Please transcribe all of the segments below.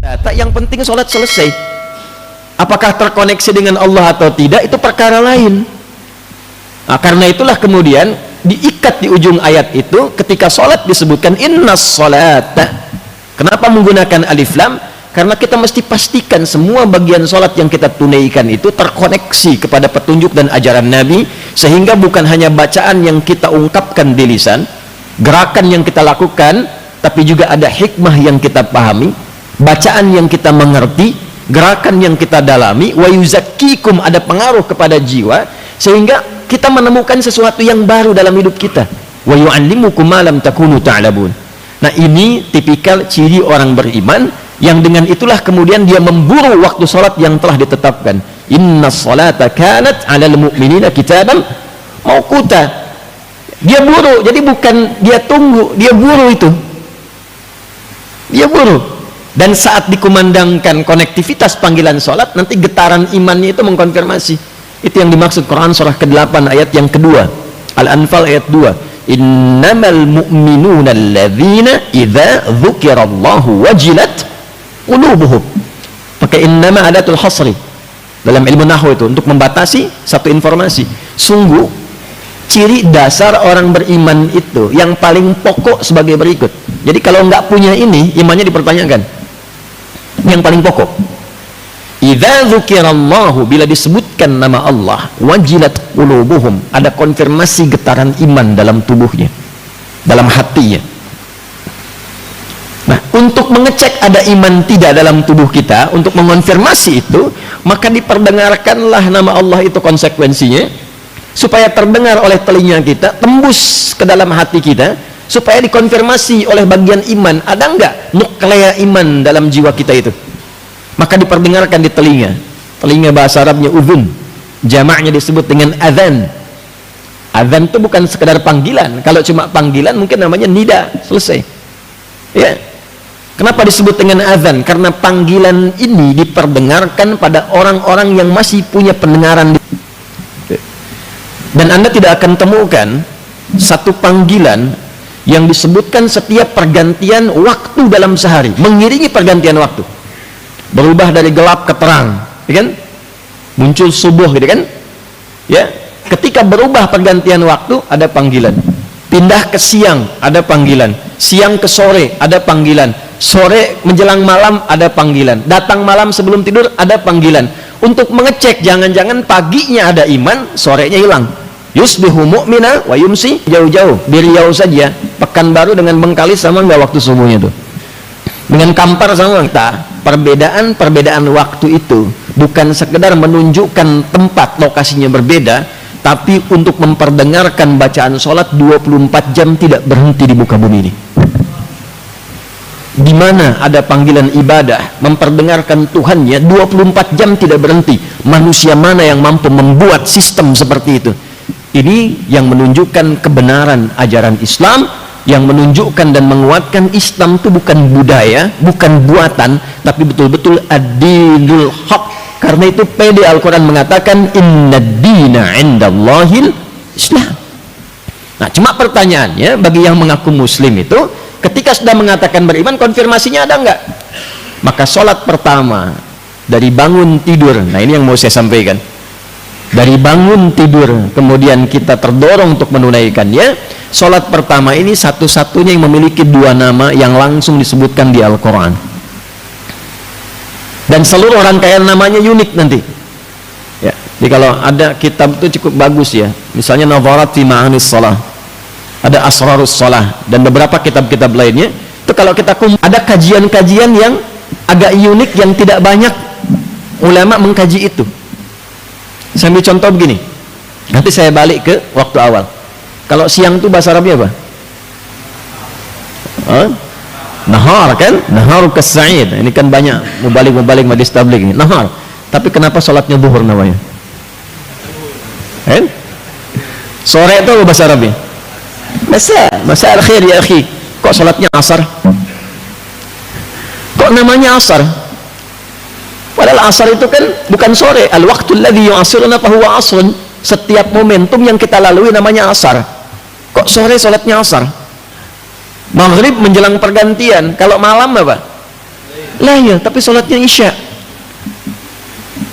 Tak, yang penting sholat selesai. Apakah terkoneksi dengan Allah atau tidak itu perkara lain. Nah, karena itulah kemudian diikat di ujung ayat itu ketika sholat disebutkan innas sholata. Kenapa menggunakan alif lam? Karena kita mesti pastikan semua bagian sholat yang kita tunaikan itu terkoneksi kepada petunjuk dan ajaran Nabi, sehingga bukan hanya bacaan yang kita ungkapkan di lisan, gerakan yang kita lakukan, tapi juga ada hikmah yang kita pahami, bacaan yang kita mengerti, gerakan yang kita dalami, wa yuzakkikum, ada pengaruh kepada jiwa, sehingga kita menemukan sesuatu yang baru dalam hidup kita. Wa yu'allimukum ma lam takunu ta'lamun. Nah, ini tipikal ciri orang beriman, yang dengan itulah kemudian dia memburu waktu salat yang telah ditetapkan. Innas salata kanat 'alal mu'minina kitaban mauquta. Dia buru, jadi bukan dia tunggu, dia buru itu. Dia buru. Dan saat dikumandangkan konektivitas panggilan salat, nanti getaran imannya itu mengkonfirmasi. Itu yang dimaksud Quran surah ke-8 ayat yang kedua, Al-Anfal ayat 2. Innamal mu'minuna alladzina idza dzukirallahu wajilat qulubuhum. Pakai innama adatul hasri dalam ilmu nahwu itu untuk membatasi satu informasi. Sungguh ciri dasar orang beriman itu yang paling pokok sebagai berikut. Jadi kalau nggak punya ini, imannya dipertanyakan. Yang paling pokok, idza dzukirallahu, bila disebutkan nama Allah, wajilat qulubuhum, ada konfirmasi getaran iman dalam tubuhnya, dalam hatinya. Nah, untuk mengecek ada iman tidak dalam tubuh kita, untuk mengonfirmasi itu, maka diperdengarkanlah nama Allah itu konsekuensinya, supaya terdengar oleh telinga kita, tembus ke dalam hati kita, supaya dikonfirmasi oleh bagian iman, ada enggak nuklea iman dalam jiwa kita itu. Maka diperdengarkan di telinga. Telinga bahasa Arabnya udhun, jamaknya disebut dengan adzan. Adzan itu bukan sekedar panggilan. Kalau cuma panggilan mungkin namanya nida, selesai. Ya. Kenapa disebut dengan adzan? Karena panggilan ini diperdengarkan pada orang-orang yang masih punya pendengaran. Dan Anda tidak akan temukan satu panggilan yang disebutkan setiap pergantian waktu dalam sehari, mengiringi pergantian waktu, berubah dari gelap ke terang, ya kan? Muncul subuh, gitu kan? Ya, ketika berubah pergantian waktu ada panggilan. Pindah ke siang ada panggilan, siang ke sore ada panggilan, sore menjelang malam ada panggilan, datang malam sebelum tidur ada panggilan. Untuk mengecek jangan-jangan paginya ada iman, sorenya hilang. Yusbihu mu'mina wa yumsi, jauh-jauh di Riau saja, Pekanbaru dengan Bengkalis sama nggak waktu subuhnya tuh? Dengan Kampar sama tak? Perbedaan waktu itu bukan sekedar menunjukkan tempat lokasinya berbeda, tapi untuk memperdengarkan bacaan sholat 24 jam tidak berhenti di muka bumi ini. Di mana ada panggilan ibadah, memperdengarkan Tuhannya 24 jam tidak berhenti. Manusia mana yang mampu membuat sistem seperti itu? Ini yang menunjukkan kebenaran ajaran Islam, yang menunjukkan dan menguatkan Islam itu bukan budaya, bukan buatan, tapi betul-betul ad-dinul haq. Karena itu pede Al-Quran mengatakan inna dina indallahil Islam. Nah, cuma pertanyaannya bagi yang mengaku muslim itu, ketika sudah mengatakan beriman, konfirmasinya ada enggak? Maka sholat pertama dari bangun tidur, nah ini yang mau saya sampaikan, dari bangun tidur kemudian kita terdorong untuk menunaikannya. Sholat pertama ini satu-satunya yang memiliki dua nama yang langsung disebutkan di Al-Quran, dan seluruh rangkaian namanya unik nanti ya. Jadi kalau ada kitab itu cukup bagus ya, misalnya Nadharat fi Ma'anis Shalah, ada Asrarus Shalah, dan beberapa kitab-kitab lainnya itu kalau kita ada kajian-kajian yang agak unik yang tidak banyak ulama mengkaji itu. Saya ambil contoh begini, nanti saya balik ke waktu awal. Kalau siang itu bahasa Arabnya apa? Nahar kan? Nahar kas-sa'id. Ini kan banyak mubalik majlis tabligh ini. Nahar. Tapi kenapa sholatnya zuhur namanya? Sore itu apa bahasa Arabnya? Masa al-khair ya akhi. Kok sholatnya asar? Kok namanya asar? Padahal asar itu kan bukan sore. Al-waqtul ladzi yu'asiruna fa huwa asrun. Setiap momentum yang kita lalui namanya asar. Kok sore sholatnya asar? Maghrib menjelang pergantian. Kalau malam apa? Lail, tapi sholatnya isya.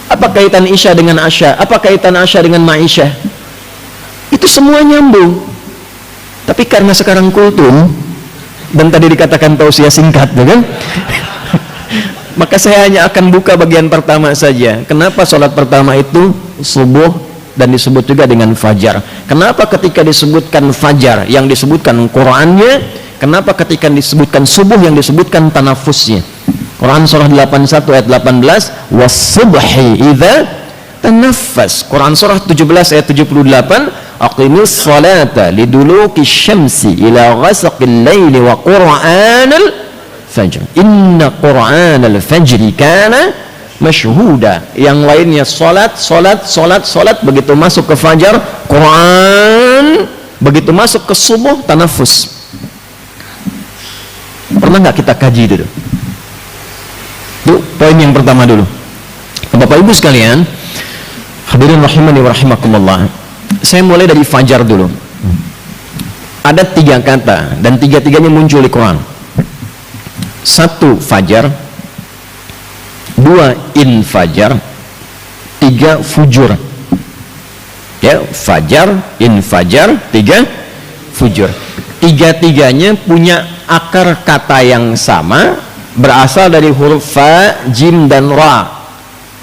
Apa kaitan isya dengan asya? Apa kaitan asya dengan ma'isya? Itu semua nyambung. Tapi karena sekarang kultum, dan tadi dikatakan tausiah singkat, kan? Maka saya hanya akan buka bagian pertama saja. Kenapa sholat pertama itu subuh dan disebut juga dengan fajar? Kenapa ketika disebutkan fajar yang disebutkan Qur'annya? Kenapa ketika disebutkan subuh yang disebutkan tanafusnya? Quran surah 81 ayat 18, was-subhi idza tanaffas. Quran surah 17 ayat 78, aqimis salata liduluki syamsi ila ghasaqil laili wa qur'anal fajr. Inna qur'anal fajri kana masyhuda. Yang lainnya salat, begitu masuk ke fajar Quran, begitu masuk ke subuh tanafus. Pernah nggak kita kaji dulu? Itu poin yang pertama dulu. Bapak Ibu sekalian, hadirin rahimani wa rahimakumullah. Saya mulai dari fajar dulu. Ada 3 kata dan 3-tiganya muncul di Quran. 1 fajar, 2 infajar, 3 fujur. Ya, fajar, infajar, 3 fujur. 3-tiganya punya akar kata yang sama, berasal dari huruf fa, jim, dan ra,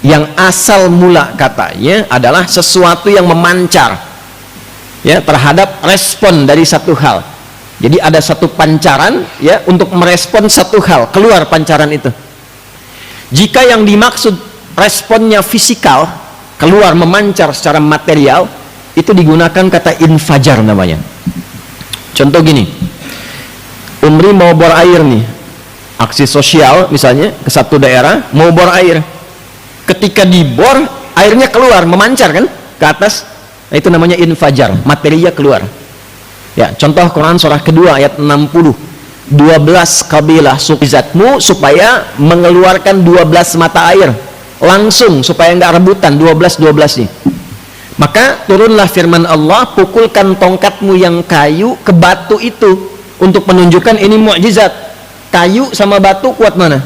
yang asal mula katanya adalah sesuatu yang memancar, ya, terhadap respon dari satu hal. Jadi ada satu pancaran, ya, untuk merespon satu hal, keluar pancaran itu. Jika yang dimaksud responnya fisikal, keluar memancar secara material, itu digunakan kata infajar namanya. Contoh gini, Umri mau bor air nih, aksi sosial misalnya ke satu daerah, mau bor air. Ketika dibor, airnya keluar, memancar kan ke atas. Nah, itu namanya infajar, materinya keluar. Ya, contoh Quran surah kedua ayat 60. 12 kabilah sukizatmu supaya mengeluarkan 12 mata air langsung, supaya nggak rebutan 12 nih. Maka turunlah firman Allah, pukulkan tongkatmu yang kayu ke batu itu untuk menunjukkan ini mukjizat. Kayu sama batu kuat mana?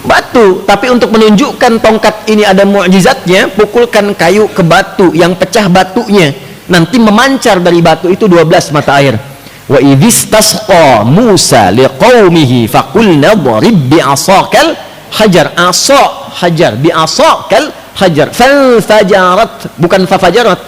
Batu. Tapi untuk menunjukkan tongkat ini ada mukjizatnya, pukulkan kayu ke batu, yang pecah batunya nanti memancar dari batu itu 12 mata air. Wa idhistasqa Musa liqaumihi faqulna dharib bi'asakal hajar. Asa hajar, bi'asakal hajar. Falfajarat, bukan fafajarat.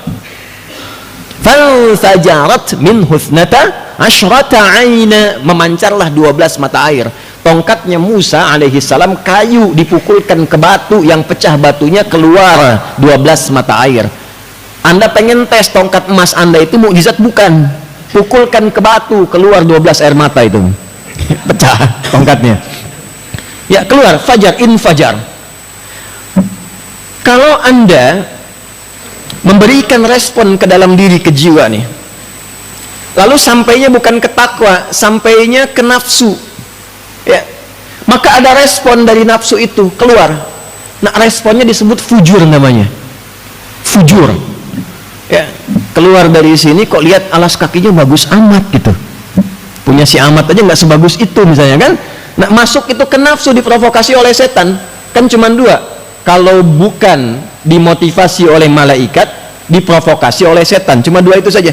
Falfajarat min husnata asyrata aina, memancarlah 12 mata air. Tongkatnya Musa alaihi salam kayu, dipukulkan ke batu, yang pecah batunya keluar 12 mata air. Anda pengen tes tongkat emas Anda itu mukjizat bukan? Pukulkan ke batu, keluar 12 air mata itu. Pecah tongkatnya. Ya, keluar fajar, infajar. Kalau Anda memberikan respon ke dalam diri, ke jiwa nih, lalu sampainya bukan ke takwa, sampainya ke nafsu, ya, maka ada respon dari nafsu itu keluar. Nah, responnya disebut fujur namanya. Fujur, ya, keluar dari sini kok lihat alas kakinya bagus amat gitu, punya si amat aja nggak sebagus itu misalnya kan. Nah, masuk itu ke nafsu, diprovokasi oleh setan. Kan cuma 2, kalau bukan dimotivasi oleh malaikat, diprovokasi oleh setan. Cuma 2 itu saja.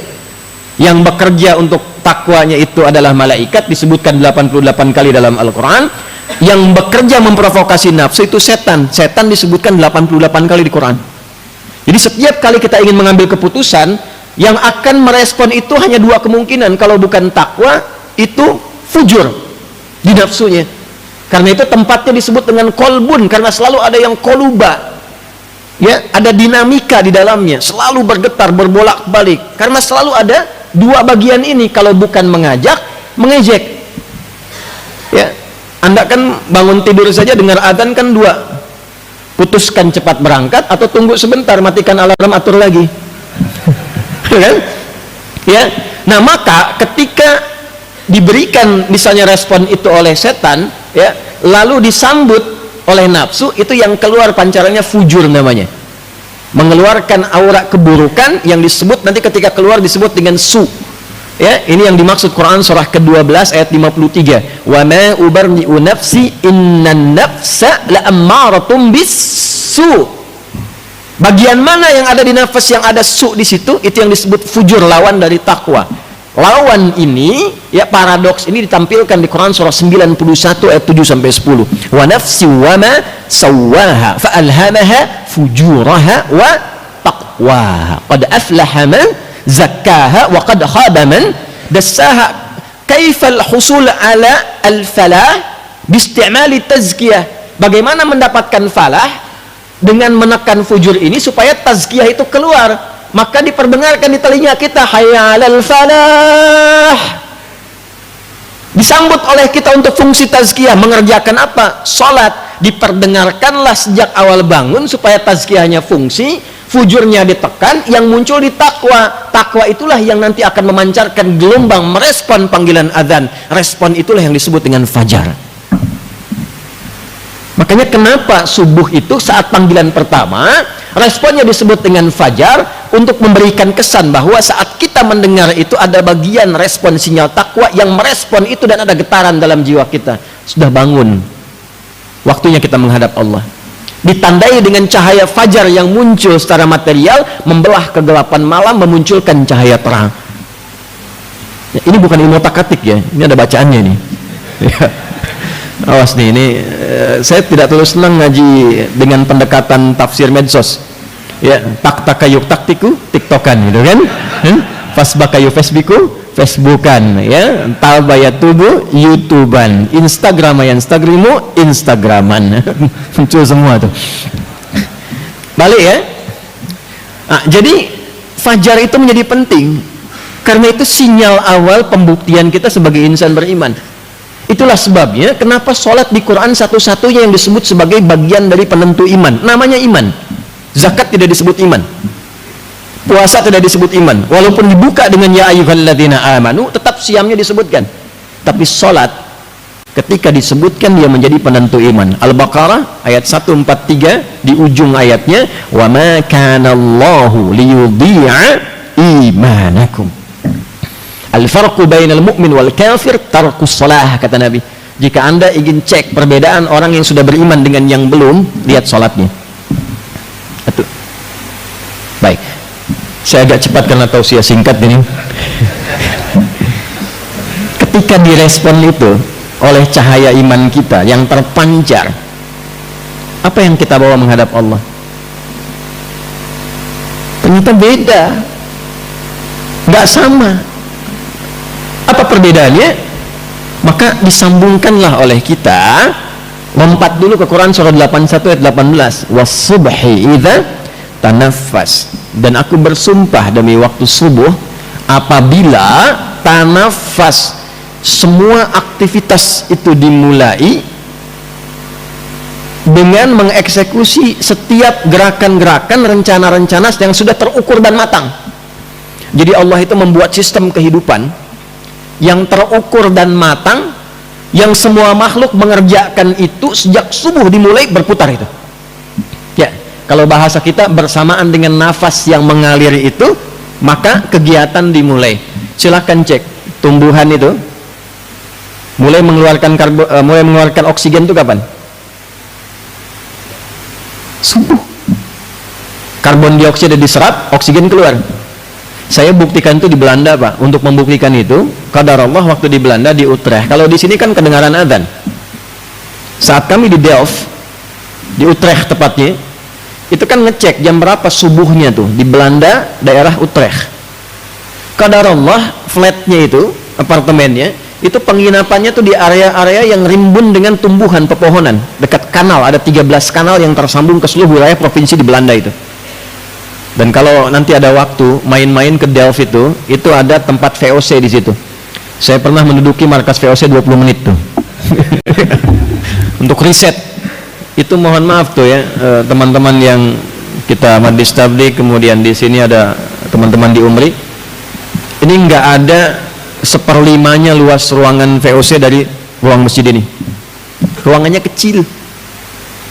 Yang bekerja untuk takwanya itu adalah malaikat, disebutkan 88 kali dalam Al-Quran. Yang bekerja memprovokasi nafsu itu setan. Setan disebutkan 88 kali di Quran. Jadi setiap kali kita ingin mengambil keputusan, yang akan merespon itu hanya 2 kemungkinan. Kalau bukan takwa, itu fujur di nafsunya. Karena itu tempatnya disebut dengan kolbun, karena selalu ada yang koluba, ya, ada dinamika di dalamnya, selalu bergetar, berbolak-balik, karena selalu ada 2 bagian ini. Kalau bukan mengajak, mengejek, ya. Anda kan bangun tidur saja dengar adzan kan 2, putuskan cepat berangkat atau tunggu sebentar, matikan alarm, atur lagi. Kan? Ya. Nah, maka ketika diberikan misalnya respon itu oleh setan, ya, lalu disambut oleh nafsu, itu yang keluar pancarannya fujur namanya, mengeluarkan aura keburukan yang disebut nanti ketika keluar disebut dengan su, Ya, ini yang dimaksud Quran surah ke-12 ayat 53. Wa ma ubarri'u nafsi innan nafsa la'ammaratun bis-su. Bagian mana yang ada di nafas yang ada su di situ, itu yang disebut fujur, lawan dari takwa. Lawan ini, ya paradoks ini ditampilkan di Quran surah 91 ayat 7 sampai 10. Wa nafsi wa ma sawwaha fa alhamaha fujuraha wa taqwaha. Qad aflaha man zakkaha wa qad khaba man dassaha. Kaifal husul ala al-falah biistimali tazkiyah. Bagaimana mendapatkan falah dengan menekan fujur ini supaya tazkiyah itu keluar? Maka diperdengarkan di telinga kita, hayya 'alal falah. Disambut oleh kita untuk fungsi tazkiyah, mengerjakan apa? Salat. Diperdengarkanlah sejak awal bangun supaya tazkiyahnya fungsi, fujurnya ditekan, yang muncul di takwa. Takwa itulah yang nanti akan memancarkan gelombang merespon panggilan azan. Respon itulah yang disebut dengan fajar. Makanya kenapa subuh itu saat panggilan pertama, responnya disebut dengan fajar, untuk memberikan kesan bahwa saat kita mendengar itu ada bagian respon sinyal takwa yang merespon itu, dan ada getaran dalam jiwa kita. Sudah bangun, waktunya kita menghadap Allah. Ditandai dengan cahaya fajar yang muncul secara material, membelah kegelapan malam, memunculkan cahaya terang. Ya, ini bukan ilmu takatik ya, ini ada bacaannya nih. Awas nih, ini saya tidak terlalu senang ngaji dengan pendekatan tafsir medsos. Ya, tak takayuk taktiku, tiktokan gitu kan? Fasbakayu facebooku, facebookan, ya. Talbayatubu, youtuban, instagramayan, instagrimu, instagraman. Muncul semua tuh. Balik ya. Nah, jadi fajar itu menjadi penting karena itu sinyal awal pembuktian kita sebagai insan beriman. Itulah sebabnya kenapa sholat di Quran satu-satunya yang disebut sebagai bagian dari penentu iman. Namanya iman. Zakat tidak disebut iman. Puasa tidak disebut iman. Walaupun dibuka dengan ya ayyuhalladzina amanu, tetap siamnya disebutkan. Tapi sholat ketika disebutkan dia menjadi penentu iman. Al-Baqarah ayat 143 di ujung ayatnya, wa ma kana Allahu liyudhi'a imanakum. Al-farqu bainal mu'min wal kafir tarkus shalah, kata Nabi. Jika Anda ingin cek perbedaan orang yang sudah beriman dengan yang belum, lihat salatnya. Itu. Baik. Saya agak cepat karena tausiah singkat ini. Ketika direspon itu oleh cahaya iman kita yang terpancar, apa yang kita bawa menghadap Allah? Ternyata beda. Nggak sama. Apa perbedaannya? Maka disambungkanlah oleh kita, lompat dulu ke Quran surah 81 ayat 18, was-subhi idza tanaffas, dan aku bersumpah demi waktu subuh apabila tanaffas, semua aktivitas itu dimulai dengan mengeksekusi setiap gerakan-gerakan, rencana-rencana yang sudah terukur dan matang. Jadi Allah itu membuat sistem kehidupan yang terukur dan matang, yang semua makhluk mengerjakan itu sejak subuh dimulai berputar itu. Ya, kalau bahasa kita bersamaan dengan nafas yang mengalir itu, maka kegiatan dimulai. Silakan cek tumbuhan itu mulai mengeluarkan oksigen itu kapan? Subuh. Karbon dioksida diserap, oksigen keluar. Saya buktikan itu di Belanda, Pak. Untuk membuktikan itu, qadarullah waktu di Belanda, di Utrecht. Kalau di sini kan kedengaran adzan. Saat kami di Delft, di Utrecht tepatnya, itu kan ngecek jam berapa subuhnya tuh di Belanda, daerah Utrecht. Qadarullah flatnya itu, apartemennya, itu penginapannya tuh di area-area yang rimbun dengan tumbuhan pepohonan, dekat kanal. Ada 13 kanal yang tersambung ke seluruh wilayah provinsi di Belanda itu. Dan kalau nanti ada waktu main-main ke Delft itu ada tempat VOC di situ. Saya pernah menduduki markas VOC 20 menit tuh. Untuk riset. Itu mohon maaf tuh ya, teman-teman yang kita Majlis Tabligh, kemudian di sini ada teman-teman di Umri. Ini nggak ada 1/5 luas ruangan VOC dari ruang masjid ini. Ruangannya kecil.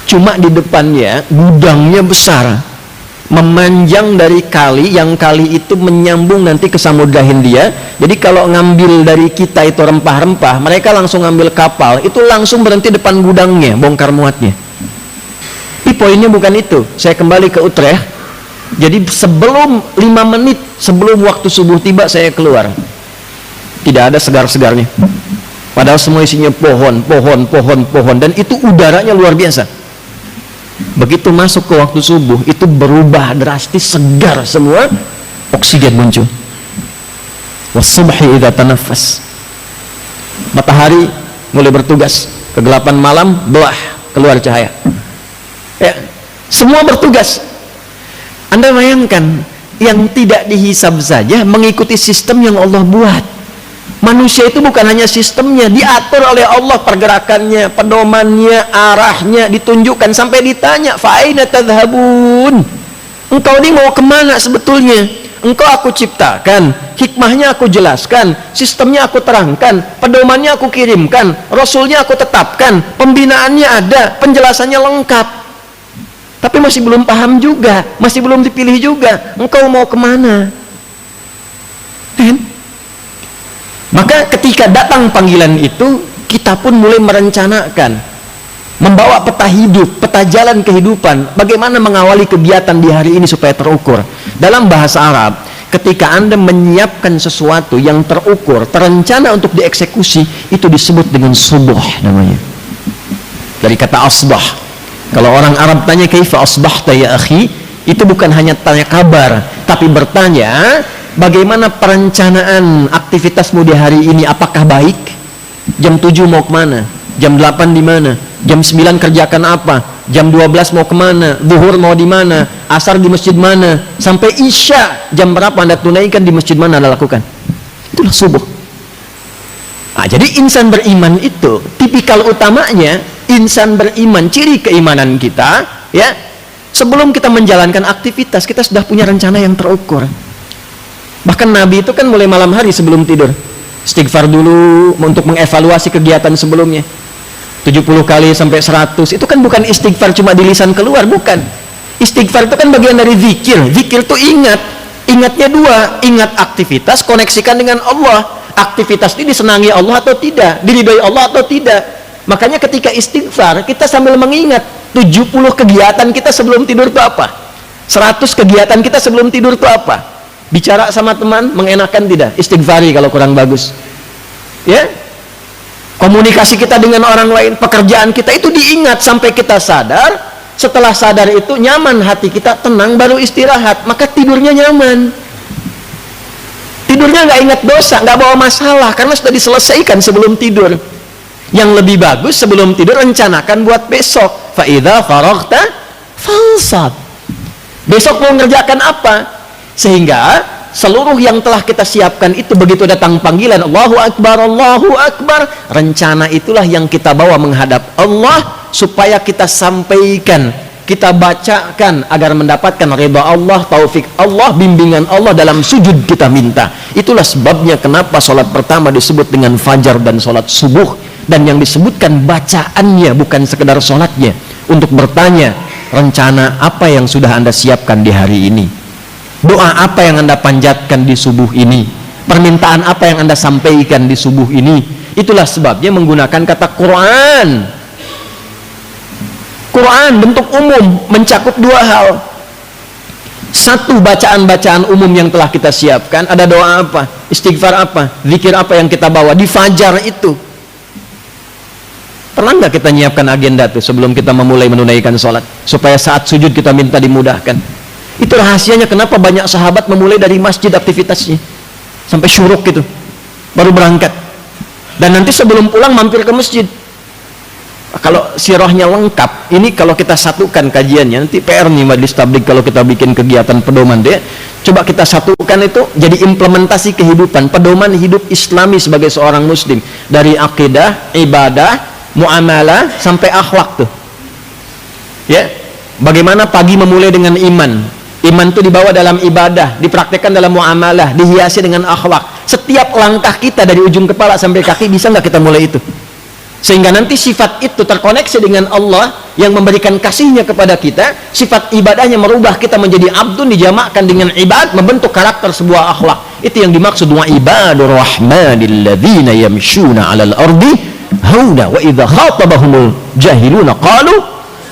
Cuma di depannya gudangnya besar. memanjang dari kali, yang kali itu menyambung nanti ke Samudra Hindia. Jadi kalau ngambil dari kita itu rempah-rempah, mereka langsung ngambil kapal, itu langsung berhenti depan gudangnya, bongkar muatnya. Tapi poinnya bukan itu. Saya kembali ke Utrecht. Jadi sebelum 5 menit sebelum waktu subuh tiba, saya keluar. Tidak ada segar-segarnya. Padahal semua isinya pohon, dan itu udaranya luar biasa. Begitu masuk ke waktu subuh, itu berubah drastis, segar semua, oksigen muncul. Wasubhi idza tanaffas. Matahari mulai bertugas, kegelapan malam belah, keluar cahaya. Ya, semua bertugas. Anda bayangkan, yang tidak dihisab saja mengikuti sistem yang Allah buat. Manusia itu bukan hanya sistemnya, diatur oleh Allah pergerakannya, pedomannya, arahnya, ditunjukkan sampai ditanya, fa'aina tadhhabun? Engkau ini mau kemana sebetulnya? Engkau aku ciptakan, hikmahnya aku jelaskan, sistemnya aku terangkan, pedomannya aku kirimkan, rasulnya aku tetapkan, pembinaannya ada, penjelasannya lengkap. Tapi masih belum paham juga, masih belum dipilih juga. Engkau mau kemana? Maka ketika datang panggilan itu, kita pun mulai merencanakan, membawa peta hidup, peta jalan kehidupan, bagaimana mengawali kegiatan di hari ini supaya terukur. Dalam bahasa Arab, ketika Anda menyiapkan sesuatu yang terukur, terencana untuk dieksekusi, itu disebut dengan subuh namanya. Dari kata asbah. Kalau orang Arab tanya kaifa asbahta ya akhi, itu bukan hanya tanya kabar, tapi bertanya, bagaimana perencanaan aktivitasmu di hari ini? Apakah baik? Jam 7 mau kemana? Jam 8 di mana? Jam 9 kerjakan apa? Jam 12 mau kemana? Zuhur mau di mana? Asar di masjid mana? Sampai Isya jam berapa Anda tunaikan, di masjid mana Anda lakukan? Itulah subuh. Nah, jadi insan beriman itu tipikal utamanya, insan beriman, ciri keimanan kita, ya, sebelum kita menjalankan aktivitas, kita sudah punya rencana yang terukur. Bahkan Nabi itu kan mulai malam hari sebelum tidur istighfar dulu untuk mengevaluasi kegiatan sebelumnya, 70 kali sampai 100. Itu kan bukan istighfar cuma di lisan keluar, bukan. Istighfar itu kan bagian dari zikir. Zikir itu ingatnya dua, ingat aktivitas, koneksikan dengan Allah. Aktivitas ini disenangi Allah atau tidak, diridhoi Allah atau tidak. Makanya ketika istighfar, kita sambil mengingat 70 kegiatan kita sebelum tidur itu apa, 100 kegiatan kita sebelum tidur itu apa. Bicara sama teman, mengenakan tidak? Istighfari kalau kurang bagus. Ya, komunikasi kita dengan orang lain, pekerjaan kita itu diingat sampai kita sadar. Setelah sadar itu nyaman, hati kita tenang, baru istirahat, maka tidurnya nyaman. Tidurnya nggak ingat dosa, nggak bawa masalah, karena sudah diselesaikan sebelum tidur. Yang lebih bagus sebelum tidur, rencanakan buat besok. Fa idza faraghta fansab. Besok mau ngerjakan apa? Sehingga seluruh yang telah kita siapkan itu, begitu datang panggilan Allahu Akbar, rencana itulah yang kita bawa menghadap Allah, supaya kita sampaikan, kita bacakan agar mendapatkan ridha Allah, taufik Allah, bimbingan Allah dalam sujud kita minta. Itulah sebabnya kenapa sholat pertama disebut dengan fajar dan sholat subuh, dan yang disebutkan bacaannya bukan sekedar sholatnya, untuk bertanya rencana apa yang sudah Anda siapkan di hari ini, doa apa yang Anda panjatkan di subuh ini, permintaan apa yang Anda sampaikan di subuh ini. Itulah sebabnya menggunakan kata Quran. Quran bentuk umum, mencakup dua hal. Satu, bacaan-bacaan umum yang telah kita siapkan. Ada doa apa, istighfar apa, zikir apa yang kita bawa di fajar itu. Pernah nggak kita nyiapkan agenda tuh sebelum kita memulai menunaikan sholat, supaya saat sujud kita minta dimudahkan? Itu rahasianya kenapa banyak sahabat memulai dari masjid aktivitasnya sampai syuruk gitu, baru berangkat, dan nanti sebelum pulang mampir ke masjid. Kalau sirahnya lengkap, ini kalau kita satukan kajiannya, nanti PR nih Majelis Tabligh kalau kita bikin kegiatan pedoman deh, coba kita satukan itu jadi implementasi kehidupan, pedoman hidup Islami sebagai seorang muslim, dari akidah, ibadah, muamalah sampai akhlak tuh. Ya, bagaimana pagi memulai dengan iman. Iman itu dibawa dalam ibadah, dipraktekkan dalam muamalah, dihiasi dengan akhlak. Setiap langkah kita dari ujung kepala sampai kaki, bisa nggak kita mulai itu? sehingga nanti sifat itu terkoneksi dengan Allah yang memberikan kasihnya kepada kita. Sifat ibadahnya merubah kita menjadi abdun, dijamakkan dengan ibad, membentuk karakter sebuah akhlak. Itu yang dimaksud wa ibadur rahmanil ladzina yamshuna 'alal ardi hauna wa idza khatabahumul jahiluna qalu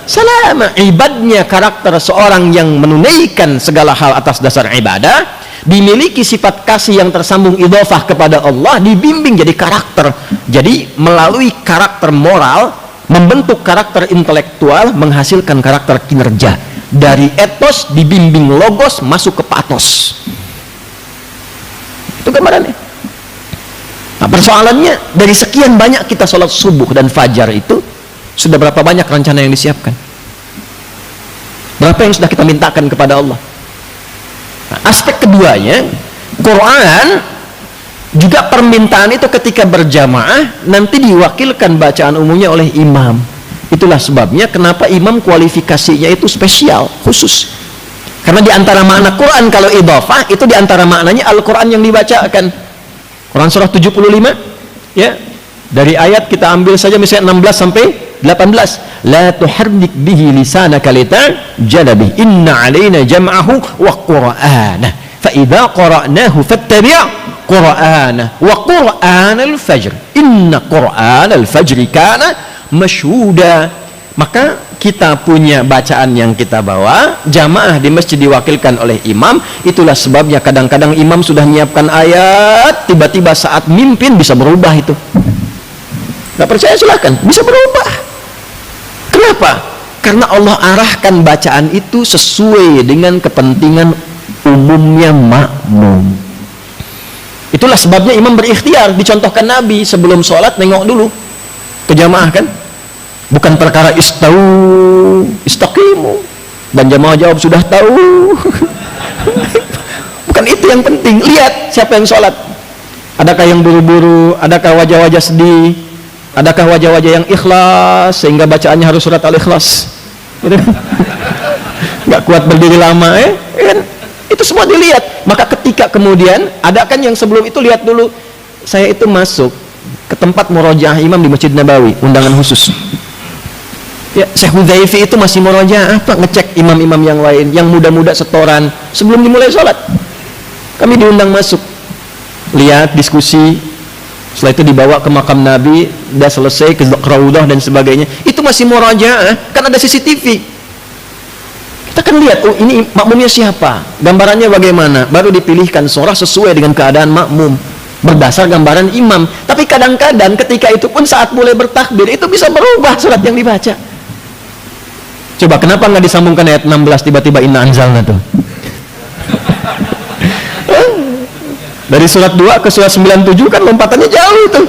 salama. Ibadnya karakter seorang yang menunaikan segala hal atas dasar ibadah, dimiliki sifat kasih yang tersambung idhofah kepada Allah, dibimbing jadi karakter. Jadi melalui karakter moral membentuk karakter intelektual, menghasilkan karakter kinerja. Dari etos dibimbing logos masuk ke patos. Itu gambarannya. Nah, persoalannya dari sekian banyak kita sholat subuh dan fajar itu, sudah berapa banyak rencana yang disiapkan? Berapa yang sudah kita mintakan kepada Allah? Nah, aspek keduanya, Quran juga permintaan itu ketika berjamaah nanti diwakilkan bacaan umumnya oleh imam. Itulah sebabnya kenapa imam kualifikasinya itu spesial, khusus. Karena di antara makna Quran kalau idhafah itu di antara maknanya Al-Quran yang dibacakan. Quran surah 75 ya. Dari ayat kita ambil saja misalnya 16 sampai 18. La tuharrik bihi lisanaka litajala bihi inna alaina jam'ahu wa qur'ana fa idza qara'nahu fattabi' qur'ana wa qur'anal fajr inna qur'anal fajri kana masyhuda. Maka kita punya bacaan yang kita bawa, jamaah di masjid diwakilkan oleh imam. Itulah sebabnya kadang-kadang imam sudah menyiapkan ayat, tiba-tiba saat mimpin bisa berubah itu. Nggak percaya silahkan, bisa berubah. Kenapa? Karena Allah arahkan bacaan itu sesuai dengan kepentingan umumnya makmum. Itulah sebabnya imam berikhtiar. Dicontohkan Nabi sebelum sholat nengok dulu ke jamaah kan, bukan perkara istaqimu dan jamaah jawab sudah tahu. Bukan itu yang penting. Lihat siapa yang sholat, adakah yang buru-buru, adakah wajah-wajah sedih, adakah wajah-wajah yang ikhlas sehingga bacaannya harus surat Al-Ikhlas gitu kan? Nggak kuat berdiri lama kan? Itu semua dilihat. Maka ketika kemudian ada kan yang sebelum itu, lihat dulu, saya itu masuk ke tempat murojaah imam di Masjid Nabawi, undangan khusus ya. Syekh Hudzaifi itu masih murojaah apa, ngecek imam-imam yang lain yang muda-muda setoran sebelum dimulai sholat. Kami diundang masuk, lihat, diskusi. Setelah itu dibawa ke makam Nabi, udah selesai ke Raudhah dan sebagainya. Itu masih murojaah, kan ada CCTV. Kita kan lihat, oh ini makmumnya siapa, gambarannya bagaimana, baru dipilihkan surah sesuai dengan keadaan makmum berdasar gambaran imam. Tapi kadang-kadang ketika itu pun saat mulai bertakbir itu bisa berubah surat yang dibaca. Coba kenapa nggak disambungkan ayat 16 tiba-tiba inna anzalna tuh? Dari surat 2 ke surat 97 kan lompatannya jauh itu.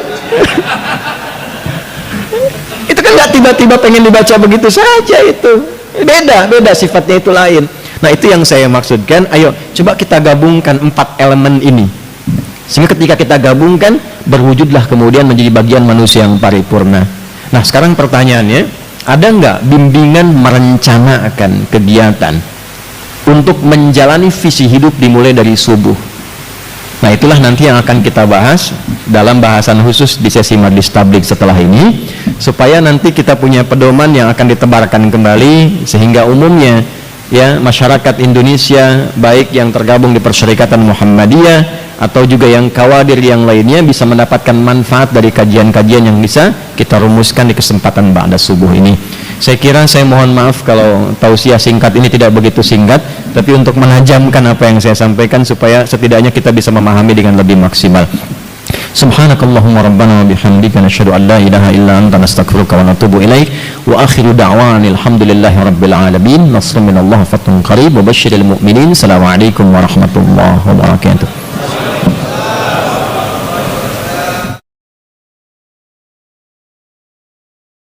Itu kan nggak tiba-tiba pengen dibaca begitu saja itu. Beda sifatnya itu lain. Nah itu yang saya maksudkan. Ayo coba kita gabungkan 4 elemen ini. Sehingga ketika kita gabungkan, berwujudlah kemudian menjadi bagian manusia yang paripurna. Nah sekarang pertanyaannya, ada nggak bimbingan merencanakan kegiatan untuk menjalani visi hidup dimulai dari subuh? Nah itulah nanti yang akan kita bahas dalam bahasan khusus di sesi Majlis Tabligh setelah ini, supaya nanti kita punya pedoman yang akan ditebarkan kembali sehingga umumnya ya masyarakat Indonesia baik yang tergabung di Persyarikatan Muhammadiyah atau juga yang kawadir yang lainnya bisa mendapatkan manfaat dari kajian-kajian yang bisa kita rumuskan di kesempatan ba'da subuh ini. Saya kira saya mohon maaf kalau tausiah singkat ini tidak begitu singkat, tapi untuk menajamkan apa yang saya sampaikan supaya setidaknya kita bisa memahami dengan lebih maksimal. Subhanakallahumma rabbana wa bihamdika nasyhadu an la ilaha illa anta nastaghfiruka wa natubu ilaik wa akhiru da'wana alhamdulillahi rabbil alamin. Nasrun minallahi fathun qarib wa basyiril mu'minin. Assalamualaikum warahmatullahi wabarakatuh.